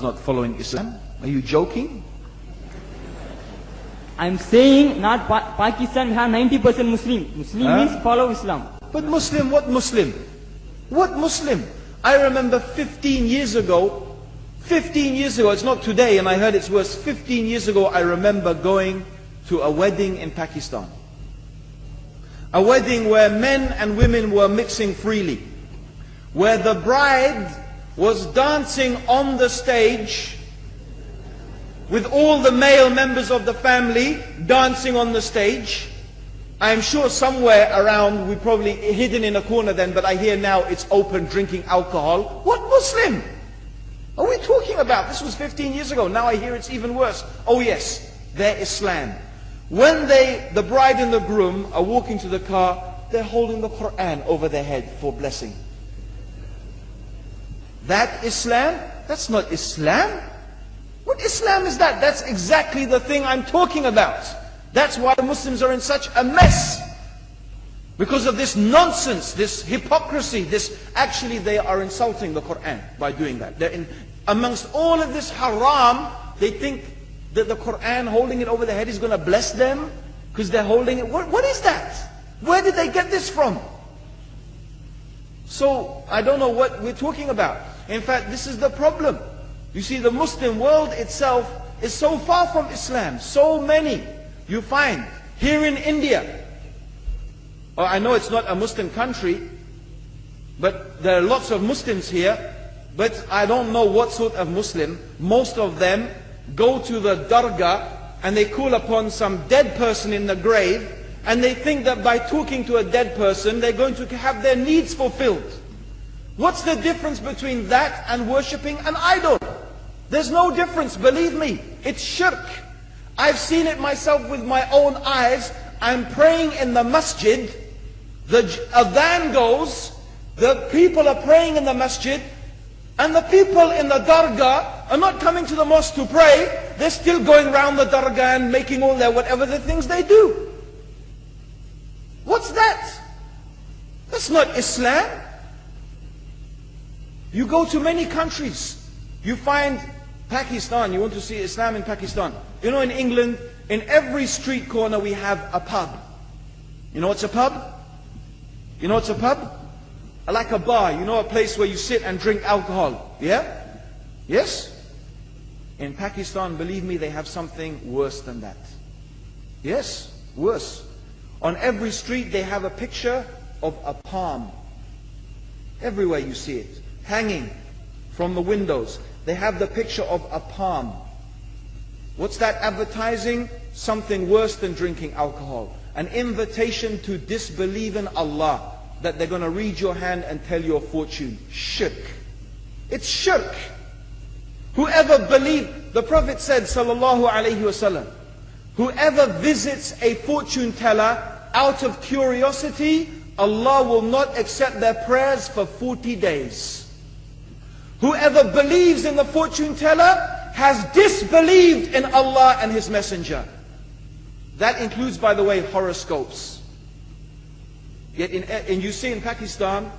not following Islam? Are you joking? I'm saying not Pakistan, we have 90% Muslim. Muslim means follow Islam. But Muslim, what Muslim? What Muslim? I remember 15 years ago, it's not today and I heard it's worse, 15 years ago I remember going to a wedding in Pakistan. A wedding where men and women were mixing freely. Where the bride was dancing on the stage with all the male members of the family dancing on the stage. I'm sure somewhere around, we probably hidden in a corner then, but I hear now it's open, drinking alcohol. What Muslim are we talking about? This was 15 years ago. Now I hear it's even worse. Oh yes, they're Islam. When the bride and the groom are walking to the car, they're holding the Quran over their head for blessing. That Islam? That's not Islam. What Islam is that? That's exactly the thing I'm talking about. That's why Muslims are in such a mess. Because of this nonsense, this hypocrisy, actually they are insulting the Quran by doing that. Amongst all of this haram, they think that the Quran, holding it over their head, is going to bless them because they're holding it. What is that? Where did they get this from? So, I don't know what we're talking about. In fact, this is the problem. You see, the Muslim world itself is so far from Islam. So many you find here in India. Well, I know it's not a Muslim country, but there are lots of Muslims here. But I don't know what sort of Muslim. Most of them go to the dargah and they call upon some dead person in the grave, and they think that by talking to a dead person, they're going to have their needs fulfilled. What's the difference between that and worshipping an idol? There's no difference, believe me. It's shirk. I've seen it myself with my own eyes. I'm praying in the masjid. The adhan goes. The people are praying in the masjid. And the people in the dargah are not coming to the mosque to pray. They're still going around the dargah and making all their whatever the things they do. What's that? That's not Islam. You go to many countries. You find Pakistan, you want to see Islam in Pakistan. You know, in England, in every street corner we have a pub. You know what's a pub? You know what's a pub? Like a bar, you know, a place where you sit and drink alcohol. Yeah? Yes? In Pakistan, believe me, they have something worse than that. Yes, worse. On every street they have a picture of a palm. Everywhere you see it. Hanging from the windows. They have the picture of a palm. What's that advertising? Something worse than drinking alcohol. An invitation to disbelieve in Allah. That they're going to read your hand and tell your fortune. Shirk. It's shirk. Whoever believed, the Prophet said, sallallahu alaihi wasallam, whoever visits a fortune teller out of curiosity, Allah will not accept their prayers for 40 days. Whoever believes in the fortune teller has disbelieved in Allah and His Messenger. That includes, by the way, horoscopes. Yet and you see in Pakistan,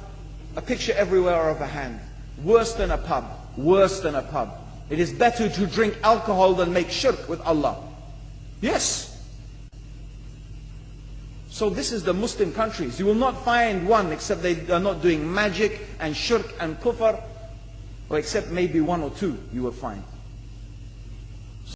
a picture everywhere of a hand. Worse than a pub. Worse than a pub. It is better to drink alcohol than make shirk with Allah. Yes. So this is the Muslim countries. You will not find one except they are not doing magic and shirk and kufr. Or except maybe one or two you will find.